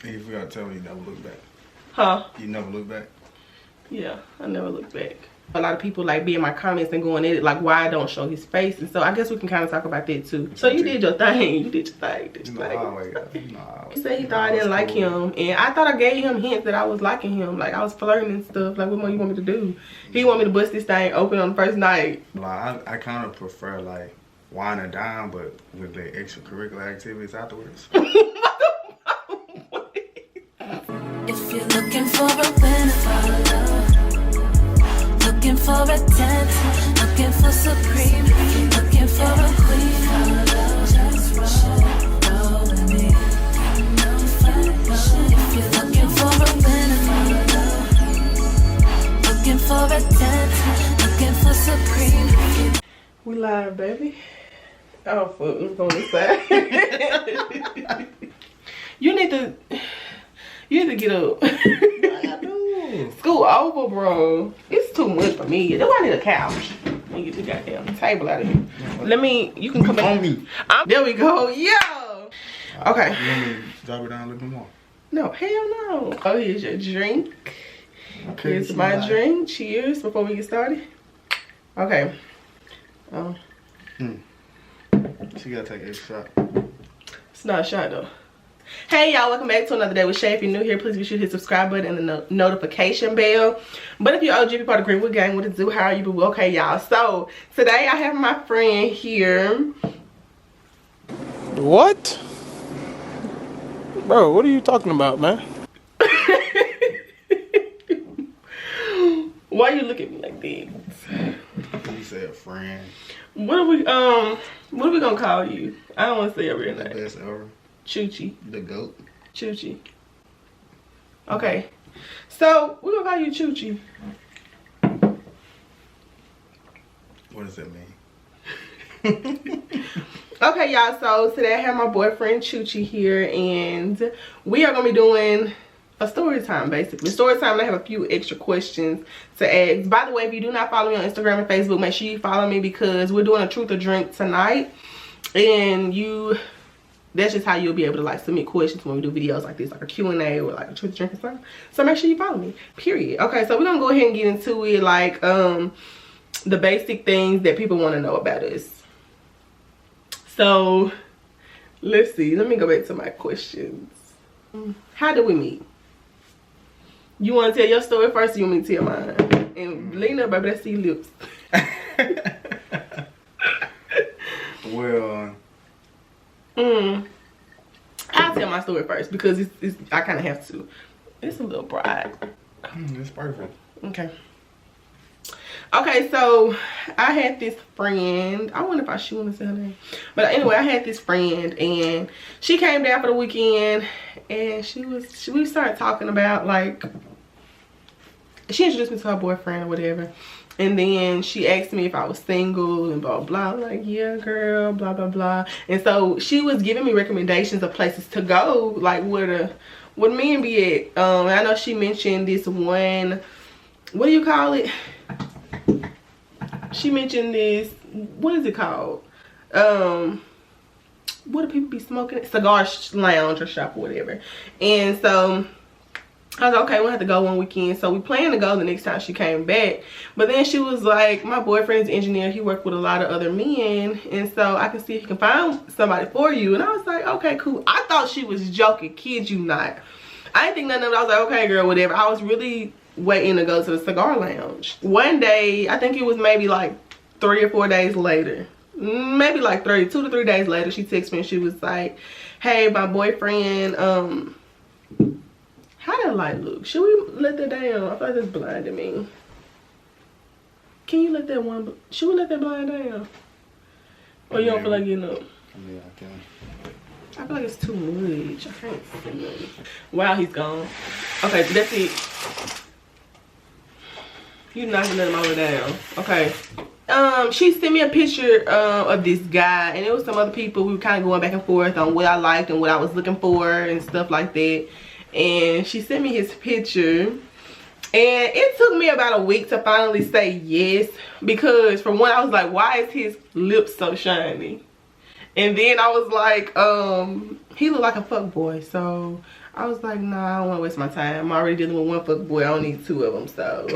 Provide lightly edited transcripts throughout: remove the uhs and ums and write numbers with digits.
And you forgot to tell me you never look back. Huh? You never look back? Yeah, I never look back. A lot of people like be in my comments and going at it like why I don't show his face, and so I guess we can kind of talk about that too. So you did your thing. You did your thing. He said he thought I didn't like him, and I thought I gave him hints that I was liking him. Like I was flirting and stuff. Like what more you want me to do? He want me to bust this thing open on the first night. Like I kind of prefer like wine and dine, but with the extracurricular activities afterwards. If you're looking for a winner, looking for attention, looking for supreme, looking for a queen, just roll with me. If you're looking for a winner, looking for attention, looking for supreme. We live, baby. Oh fuck, let's go on this side. You need to get up. I do. Scoot over, bro. It's too much for me. That's why I need a couch. Let me get the goddamn table out of here. You can come back. On me. There we go. Yeah. Okay. You want me to drop it down a little bit more? No, hell no. Oh, here's your drink. Okay, Here's my drink. Cheers before we get started. Okay. Oh. She gotta take a shot. It's not a shot though. Hey y'all, welcome back to another day with Shay. If you're new here, please be sure to hit subscribe button and the notification bell. But if you're OG, be part of the Greenwood gang, what to do, how are you? But okay y'all, so today I have my friend here. What? Bro, what are you talking about, man? Why you look at me like this? You said friend. What are we gonna call you? I don't want to say your real The name. best ever. Choochie. The goat. Choochie. Okay. So we're gonna call you Choochie. What does that mean? Okay y'all, so today I have my boyfriend Choochie here, and we are gonna be doing a story time, basically. Story time, and I have a few extra questions to ask. By the way, if you do not follow me on Instagram and Facebook, make sure you follow me because we're doing a truth or drink tonight, and that's just how you'll be able to like submit questions when we do videos like this, like a Q&A or like a truth or drink or something. So make sure you follow me, period. Okay, so we're gonna go ahead and get into it, like the basic things that people want to know about us. So let's see, let me go back to my questions. How did we meet? You want to tell your story first, or you want me to tell mine? And lean up, baby, let's see your lips. Well, I'll tell my story first because I kind of have to. It's a little bright. it's perfect. Okay. Okay, so I had this friend. I wonder if I should want to say her name. But anyway, I had this friend, and she came down for the weekend, and we started talking about, like, she introduced me to her boyfriend or whatever. And then she asked me if I was single and blah, blah. I'm like, yeah, girl, blah, blah, blah. And so she was giving me recommendations of places to go, like where men be at. I know she mentioned this one, what do you call it? She mentioned this, what is it called? What do people be smoking? Cigar lounge or shop or whatever. And so I was like, okay, we'll have to go one weekend. So we planned to go the next time she came back. But then she was like, my boyfriend's an engineer. He worked with a lot of other men. And so I can see if he can find somebody for you. And I was like, okay, cool. I thought she was joking. Kid you not. I didn't think nothing of it. I was like, okay, girl, whatever. I was really waiting to go to the cigar lounge. One day, I think it was maybe like 3 or 4 days later. Maybe like 2 to 3 days later, she texted me and she was like, hey, my boyfriend, how that light look? Should we let that down? I feel like that's blinding me. Can you let that one, should we let that blind down? Or you don't feel like getting up? Yeah, I can. I feel like it's too much. I can't see nothing. Wow, he's gone. Okay, that's it. You knocking them all down. Okay. She sent me a picture of this guy, and it was some other people. We were kind of going back and forth on what I liked and what I was looking for and stuff like that. And she sent me his picture, and it took me about a week to finally say yes, because for one, I was like, why is his lips so shiny? And then I was like, he looked like a fuck boy, so I was like, nah, I don't want to waste my time. I'm already dealing with one fuck boy. I don't need 2 of them, so.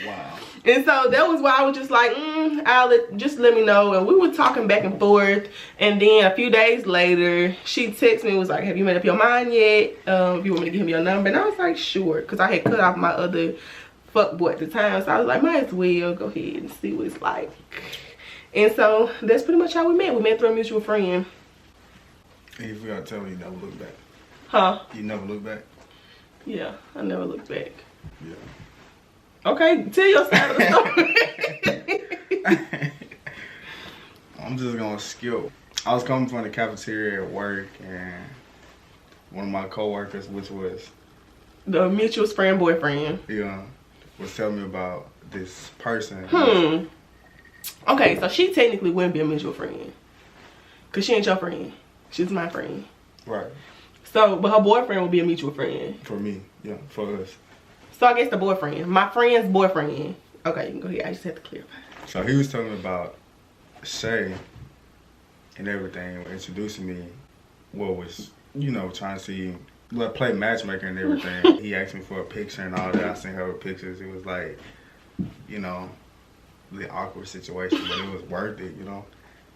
Wow. And so that was why I was just like, just let me know. And we were talking back and forth. And then a few days later, she texted me and was like, have you made up your mind yet? If you want me to give him your number. And I was like, sure. Because I had cut off my other fuck boy at the time. So I was like, might as well go ahead and see what it's like. And so that's pretty much how we met. We met through a mutual friend. And you forgot to tell me you never look back. Huh? You never look back? Yeah, I never looked back. Yeah. Okay, tell your side of the story. I'm just gonna skip. I was coming from the cafeteria at work, and one of my coworkers, which was the mutual friend boyfriend, was telling me about this person. Okay, so she technically wouldn't be a mutual friend, cause she ain't your friend. She's my friend. Right. So, but her boyfriend would be a mutual friend. For me, yeah, for us. So I guess the boyfriend, my friend's boyfriend. Okay, you can go ahead. I just have to clarify. So he was telling me about Shay and everything, introducing me. What was, trying to see, play matchmaker and everything. He asked me for a picture and all that. I sent her pictures. It was like, really awkward situation, but it was worth it,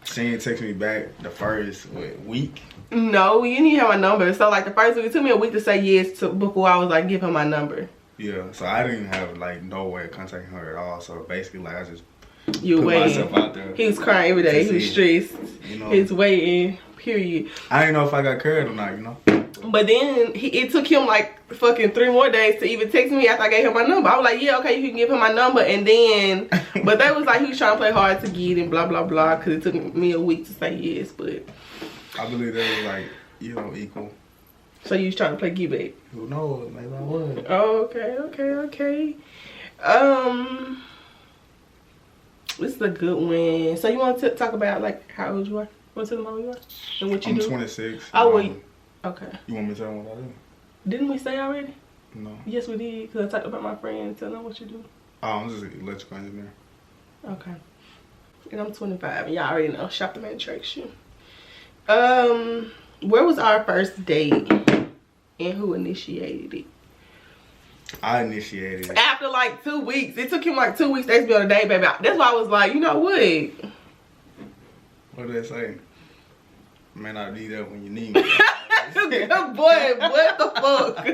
She didn't text me back the first week. No, you didn't have my number. So like the first week, it took me a week to say yes before I was like, give her my number. Yeah, so I didn't have like no way of contacting her at all. So basically, like I just put waiting. myself out there. He was crying every day. He was stressed. He was waiting. Period. I didn't know if I got carried or not. But then it took him like fucking 3 more days to even text me after I gave him my number. I was like, yeah, okay, you can give him my number. And then, but they was like, he was trying to play hard to get and blah, blah, blah. Because it took me a week to say yes. But I believe they was like, equal. So you was trying to play get back? Who knows? Maybe I would. Oh, okay. This is a good one. So you want to talk about like how old you are? Want to tell them how old you are? And what you do? I'm 26. Oh, wait. Okay. You want me to tell them what I do? Didn't we say already? No. Yes, we did. Because I talked about my friend. Tell them what you do. Oh, I'm just an electrical engineer. Okay. And I'm 25. And y'all already know. Shop the man tracks you. Where was our first date? And who initiated it? I initiated it. After like 2 weeks. It took him like 2 weeks to ask me on a date, baby. That's why I was like, you know what? What did they say? May not be there when you need me. Good boy, what the fuck?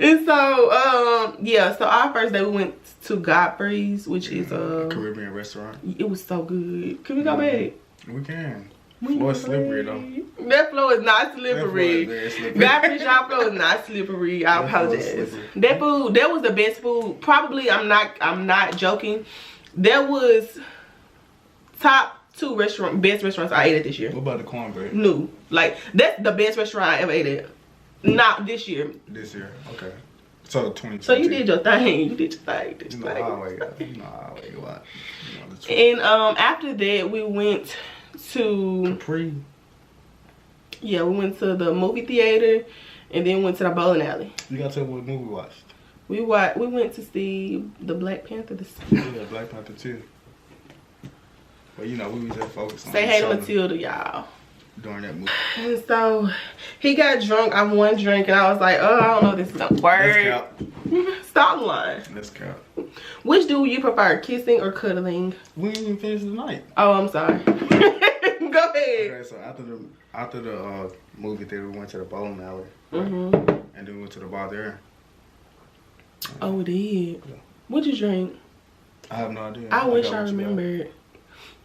And so, yeah, so our first day we went to Godfrey's, which is a Caribbean restaurant. It was so good. Can we go back? We can. Floor is slippery though. That floor is not slippery. Godfrey's y'all floor is not slippery. I apologize. That food, that was the best food. Probably, I'm not joking. That was top 2 best restaurants I ate at this year. What about the cornbread? No, like that's the best restaurant I ever ate at. Not this year. This year, okay. So 2020. So you did your thing. You did your thing. I always got. And after that we went to Capri. Yeah, we went to the movie theater, and then went to the bowling alley. You gotta tell me what movie we watched. We went to see the Black Panther. Yeah, Black Panther 2. But we was just focused on. Say hey to Matilda, y'all. During that movie. And so he got drunk. I one drink, and I was like, oh, I don't know if this is gonna work. Stop lying. Let's count. Which do you prefer, kissing or cuddling? We didn't even finish the night. Oh, I'm sorry. Go ahead. Okay, so after the movie theater, we went to the bowling alley. And then we went to the bar there. Oh, we did. Yeah. What'd you drink? I have no idea. I wish I remembered.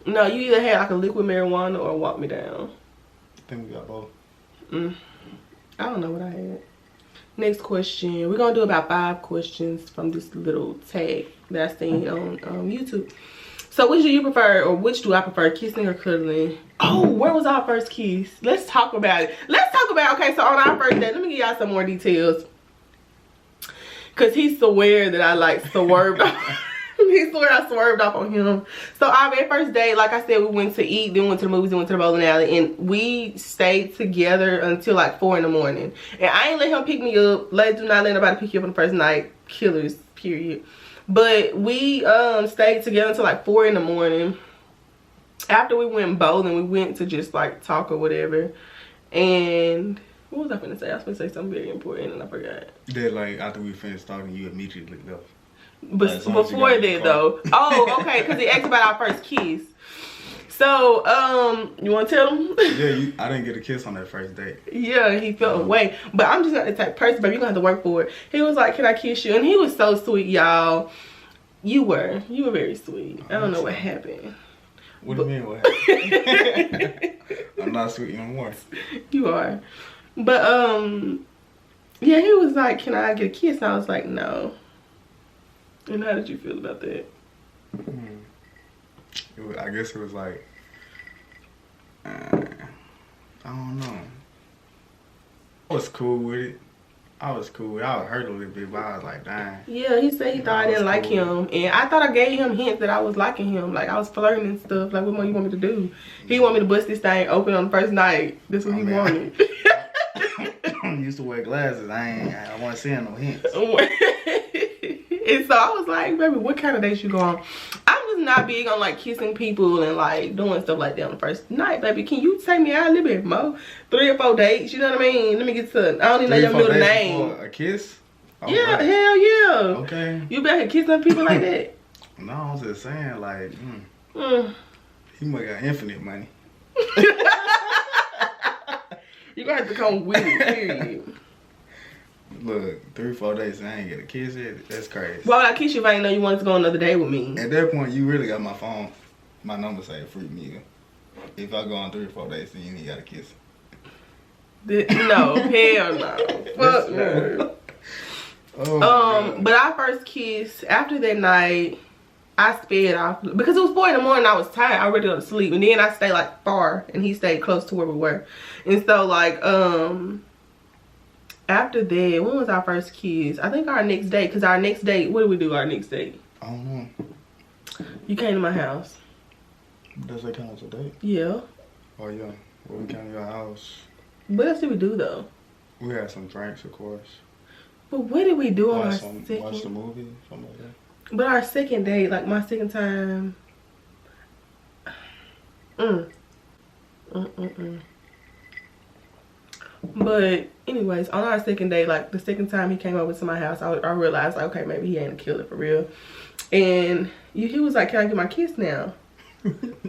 No, you either had like a liquid marijuana or walk me down. I think we got both. I don't know what I had. Next question. We're gonna do about 5 questions from this little tag that I seen on YouTube. So which do you prefer, or which do I prefer, kissing or cuddling? Oh, where was our first kiss? Let's talk about it. Okay, so on our first date, let me give y'all some more details. Cause he swear that I like swerved he swear I swerved off on him. So our very first date, like I said, we went to eat, then went to the movies, then went to the bowling alley, and we stayed together until like 4 in the morning. And I ain't let him pick me up. Do not let nobody pick you up on the first night. Killers, period. But we stayed together until like 4 in the morning. After we went bowling, we went to just like talk or whatever. And what was I finna say? I was finna say something very important and I forgot. Then like after we finished talking, you immediately left. But before that though. Oh, okay, because he asked about our first kiss. So, you want to tell him? Yeah, I didn't get a kiss on that first date. Yeah, he felt away. But I'm just not the type of person, but you're going to have to work for it. He was like, can I kiss you? And he was so sweet, y'all. You were very sweet. I don't know what happened. What do you mean what happened? I'm not sweet no more. You are. But, yeah, he was like, can I get a kiss? And I was like, no. And how did you feel about that? I guess it was like, I don't know. I was cool with it. I was hurt a little bit, but I was like, dang. Yeah, he said he thought I didn't like him. And I thought I gave him hints that I was liking him. Like, I was flirting and stuff. Like, what more you want me to do? He wanted me to bust this thing open on the first night. That's what he wanted. I used to wear glasses. I wasn't seeing no hints. And so I was like, baby, what kind of dates you go on? I'm just not big on like kissing people and like doing stuff like that on the first night, baby. Can you take me out a little bit more? 3 or 4 dates, you know what I mean? Let me get to, I don't even know your middle name. A kiss? Oh, yeah, right. hell yeah. Okay. You better kissing people like that. No, I was just saying like, he might got infinite money. You gonna have to come with it, period. Look, 3 or 4 days and I ain't get a kiss yet. That's crazy. Why would I kiss you if I didn't know you wanted to go another day with me? At that point, you really got my phone. My number say free nigga. If I go on 3 or 4 days, then you ain't got a kiss. No, hell no. Fuck no. Oh, but our first kiss, after that night, I sped off. Because it was 4 in the morning, I was tired. I ready to go to sleep. And then I stayed like far, and he stayed close to where we were. And so like, after that, when was our first kiss? I think our next date. Because our next date, what did we do our next date? I don't know. You came to my house. Does that count as a date? Yeah. Oh, yeah. Well, we came to your house. What else did we do, though? We had some drinks, of course. But what did we do on our second? Watch the movie, something like that. But our second date, like my second time. But anyways, on our second date, like the second time he came over to my house, I realized like, okay, maybe he ain't a killer for real. And he was like, can I get my kiss now? What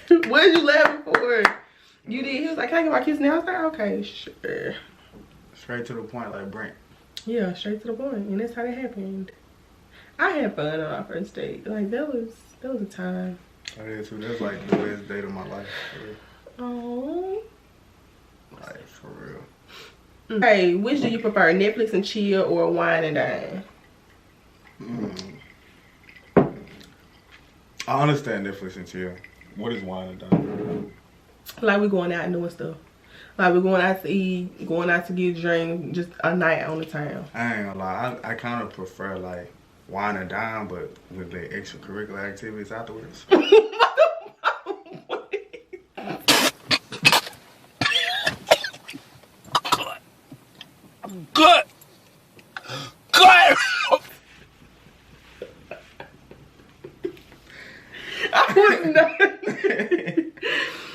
did you laughing for? You did. He was like, can I get my kiss now? I was like, okay, sure. Straight to the point like Brent. Yeah, straight to the point. And that's how that happened. I had fun on our first date. Like that was a time. I did too. That was like the best date of my life. Oh. Like for real. Hey, which do you prefer, Netflix and chill or wine and dine? I understand Netflix and chill. What is wine and dine? Like we going out and doing stuff. Like we're going out to eat, going out to get drinks, just a night on the town. I ain't gonna lie. I kind of prefer like wine and dine, but with the extracurricular activities afterwards. Good. I was not.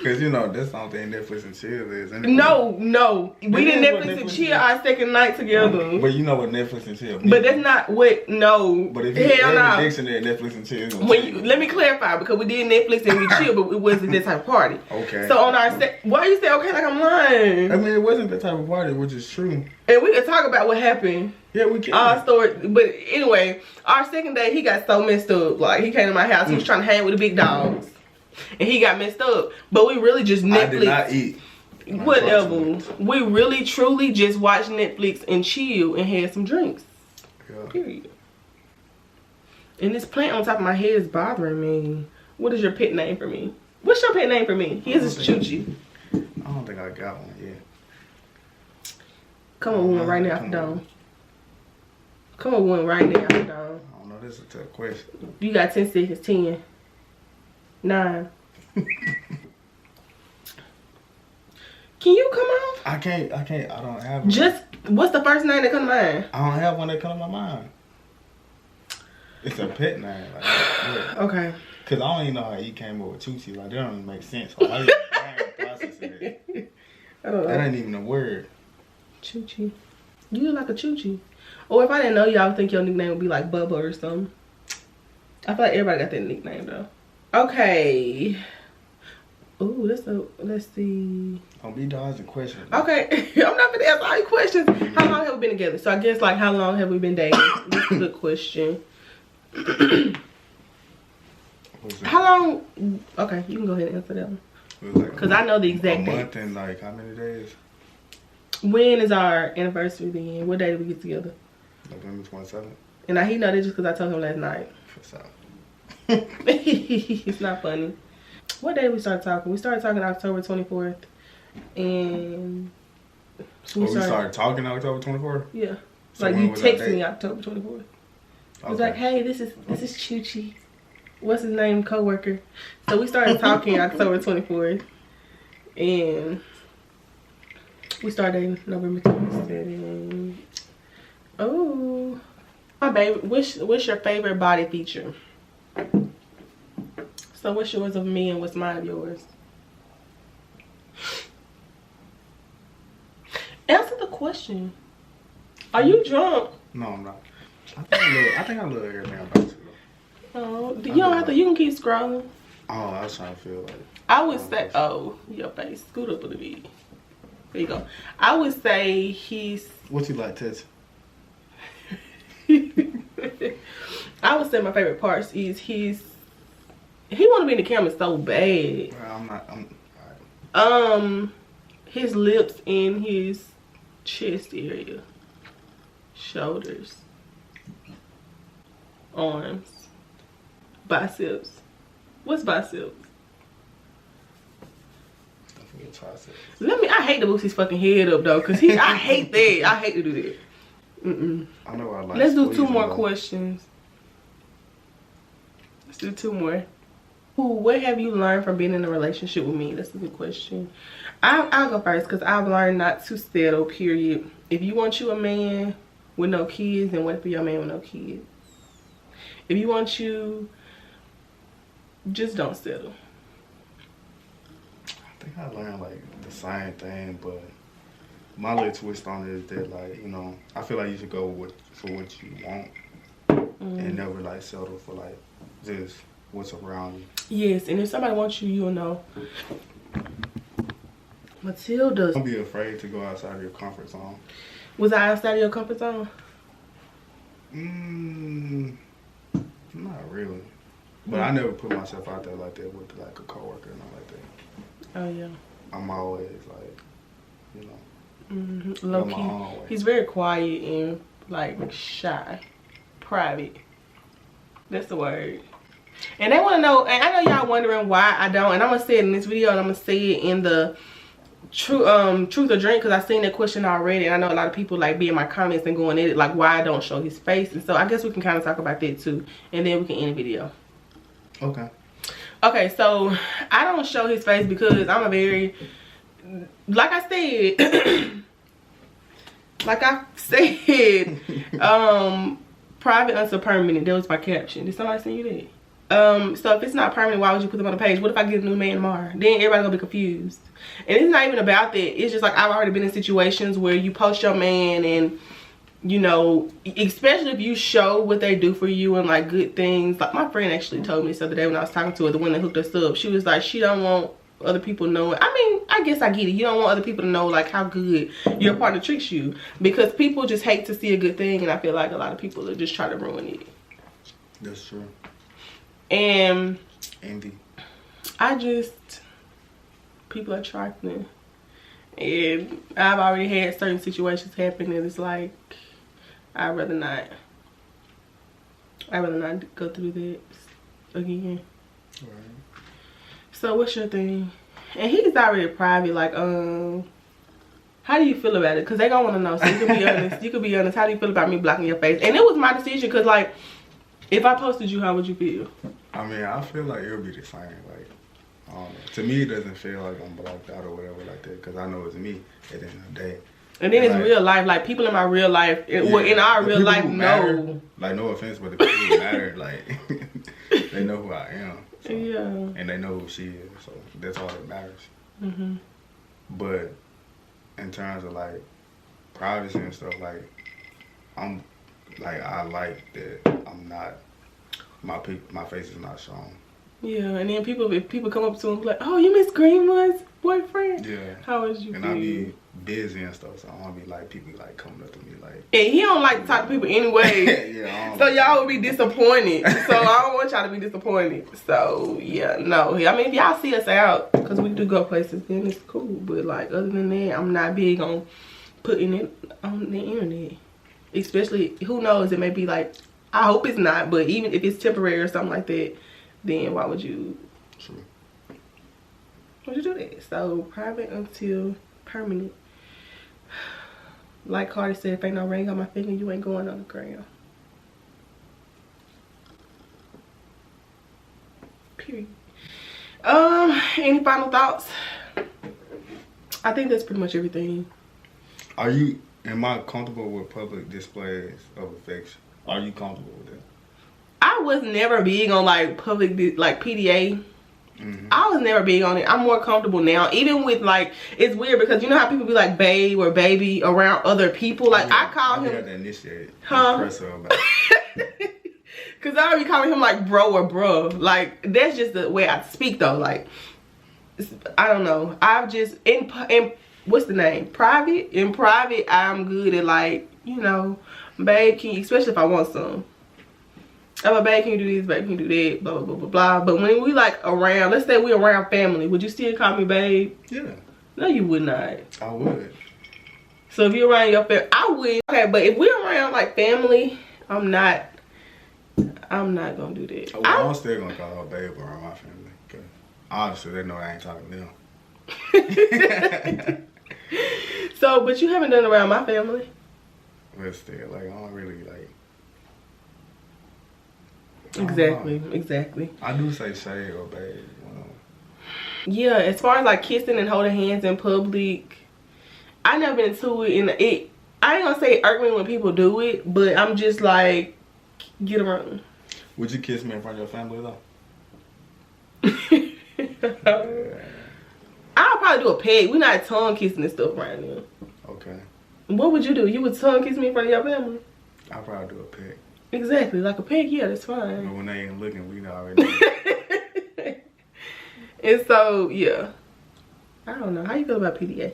Cause you know that's the only thing Netflix and chill is. No, we did Netflix and chill our second night together. But you know what Netflix and chill means. But that's not what. No. But if you hell have no. a dictionary, Netflix and chill. Let me clarify, because we did Netflix and we chill, but it wasn't that type of party. Okay. So on our why you say okay like I'm lying? I mean, it wasn't that type of party, which is true. And we can talk about what happened. Yeah, we can. Our story, but anyway, our second day he got so messed up. Like he came to my house, he was trying to hang with the big dogs, and he got messed up. But we really just Netflix. I did not eat. Whatever. We really truly just watched Netflix and chill and had some drinks. Yeah. Period. And this plant on top of my head is bothering me. What is your pet name for me? What's your pet name for me? His is Chuchi. I don't think I got one yet. Come on, one right now after dawn. Come on, one right now after dawn. I don't know. This is a tough question. You got 10 seconds. 10, 9. Can you come on? I can't. I don't have one. Just, what's the first name that come to mind? I don't have one that come to my mind. It's a pet name. Like, yeah. Okay. Cause I don't even know how he came up with Tucci. Like that don't even make sense. Like, I ain't processing it. I don't know. That ain't even a word. Choo-choo. You look like a choo-choo. Or if I didn't know you, I would think your nickname would be like Bubba or something. I feel like everybody got that nickname though. Okay. Ooh, let's see. Don't be dodging questions. Okay, I'm not gonna ask all your questions. How long have we been together? So I guess like how long have we been dating? That's a good question. How long? Okay, you can go ahead and answer that one. Because I know the exact date. A month and like how many days? When is our anniversary then? What day did we get together? November 27th. And he know this just because I told him last night. For sure. It's not funny. What day we started talking? We started talking October 24th. And so we started talking October 24th? Yeah. So like you texted me October 24th. I was like, hey, this is Choochie. What's his name? Coworker. So we started talking October 24th. And we started November 27th. Oh. My baby, what's your favorite body feature? So what's yours of me and what's mine of yours? Answer the question. Are you drunk? No, I'm not. I think I love everything about you. Oh, you don't have to. You can keep scrolling. Oh, I was trying to feel like. I would say, oh, your face. Scoot up a little bit. There you go. I would say he's. What you like, Tess? I would say my favorite parts is he want to be in the camera so bad. Well, I'm alright. His lips and his chest area, shoulders, arms, biceps. What's biceps? Don't forget triceps. I hate to boost his fucking head up though, cause I hate that. I hate to do that. I know I like. Let's do 2 more questions. Let's do 2 more. Ooh, what have you learned from being in a relationship with me? That's a good question. I'll go first because I've learned not to settle, period. If you want you a man with no kids, then wait for your man with no kids. If you want you, just don't settle. I think I learned like the same thing, but my little twist on it is that, like, you know, I feel like you should go for what you want and never like settle for like just what's around you. Yes, and if somebody wants you, you'll know. Matilda. Don't be afraid to go outside of your comfort zone. Was I outside of your comfort zone? Not really. But I never put myself out there like that with like a coworker and all like that. Oh yeah. I'm always like, you know. Low key. He's very quiet and like shy, private. That's the word. And they want to know, and I know y'all wondering why I don't, and I'm gonna say it in this video and I'm gonna say it in the truth or drink, because I've seen that question already, and I know a lot of people like be in my comments and going at it like why I don't show his face. And so I guess we can kind of talk about that too, and then we can end the video. Okay, so I don't show his face because I'm a very, like I said, private until permanent. That was my caption. Did somebody send you that? So if it's not permanent, why would you put them on the page? What if I get a new man tomorrow? Then everybody gonna be confused. And it's not even about that. It's just like I've already been in situations where you post your man and, you know, especially if you show what they do for you and like good things. Like my friend actually told me this the other day when I was talking to her, the one that hooked us up. She was like, she don't want other people knowing. I mean, I guess I get it. You don't want other people to know like how good your partner treats you, because people just hate to see a good thing, and I feel like a lot of people are just trying to ruin it. That's true. And envy. People are trifling, and I've already had certain situations happen, and it's like I'd rather not go through that again. Right. So what's your thing? And he's already private, like how do you feel about it? Because they gonna want to know, so you can be honest. You can be honest. How do you feel about me blocking your face? And it was my decision, because like if I posted you, how would you feel? I mean, I feel like it'll be the same. Like, to me, it doesn't feel like I'm blocked out or whatever like that, because I know it's me at the end of the day. And then it's like, real life. Like people in my real life, well, in our real life, know. Like, no offense, but the people who matter, like they know who I am. So, yeah. And they know who she is, so that's all that matters. Mm-hmm. But in terms of like privacy and stuff, like I'm like I like that I'm not my face is not shown. Yeah, and then if people come up to him like, oh, you Miss Greenwood's boyfriend? Yeah. How was you? And I be busy and stuff, so I don't be like people like coming up to me like. And he don't like to talk to people anyway. Yeah. So y'all would be disappointed. So I don't want y'all to be disappointed. So yeah, no. I mean, if y'all see us out, cause we do go places, then it's cool. But like other than that, I'm not big on putting it on the internet. Especially, who knows? It may be like, I hope it's not. But even if it's temporary or something like that, then why would you? True. Why would you do that? So private until permanent. Like Cardi said, if ain't no ring on my finger, you ain't going on the ground. Period. Any final thoughts? I think that's pretty much everything. Am I comfortable with public displays of affection? Are you comfortable with that? I was never big on like public, like PDA. I was never big on it. I'm more comfortable now. Even with like, it's weird because you know how people be like babe or baby around other people. Like I call him. I to initiate. Huh? Cause I be calling him like bro or bruh. Like that's just the way I speak though. Like I don't know. I've just in what's the name? Private. In private, I'm good at like, you know, babe, can you, especially if I want some. I'm like, babe, can you do this? Babe, can you do that? Blah, blah, blah, blah, blah. But when we like around, let's say we around family, would you still call me babe? Yeah. No, you would not. I would. So if you're around your family, I would. Okay, but if we're around like family, I'm not gonna do that. Well, I'm still gonna call her babe around my family. Cause honestly, they know I ain't talking to them. So, but you haven't done it around my family. But still, like, I don't really like. Exactly. I do say Shay or babe. You know. Yeah, as far as like kissing and holding hands in public, I never been into it. And I ain't gonna say it irk me when people do it, but I'm just like, get around. Would you kiss me in front of your family though? I'll probably do a peg. We're not tongue kissing and stuff right now. Okay. What would you do? You would tongue kiss me in front of your family? I'll probably do a peg. Exactly, like a peg, yeah, that's fine. But when they ain't looking, we already know. And so, yeah. I don't know. How you feel about PDA?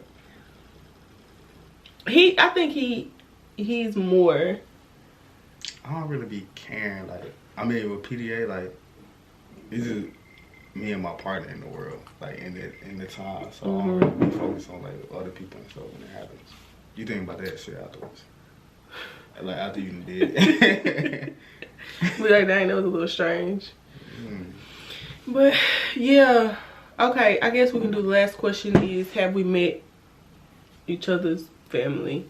I think he's more. I don't really be caring, like, I mean, with PDA, like, it's just me and my partner in the world, like, in the time. So I don't really be focused on, like, other people and stuff when it happens. You think about that shit afterwards. Like, after you done did it. But like, dang, that was a little strange. But, yeah. Okay, I guess we can do the last question is, have we met each other's family?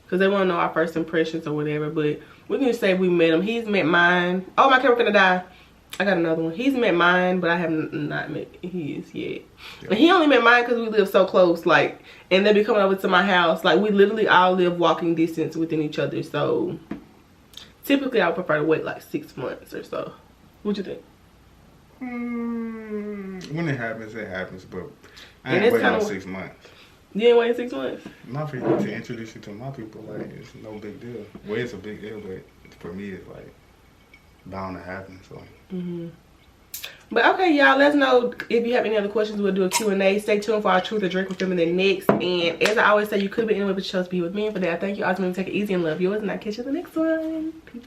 Because they want to know our first impressions or whatever, but we can just say we met him. He's met mine. Oh, my camera finna die. I got another one. He's met mine, but I have not met his yet. Yeah. And he only met mine because we live so close, like, and they be coming over to my house. Like, we literally all live walking distance within each other. So, typically, I would prefer to wait like 6 months or so. What you think? When it happens, but I ain't waiting on 6 months. You ain't waiting 6 months? Not for you to introduce you to my people, like, it's no big deal. Well, it's a big deal, but for me, it's like bound to happen, so. But okay, y'all, let us know if you have any other questions. We'll do a Q&A. Stay tuned for our Truth or Drink with Feminine next. And as I always say, you could be anywhere but you chose to be with me. And for that, I thank you. Always remember to take it easy and love yours. And I'll catch you in the next one. Peace.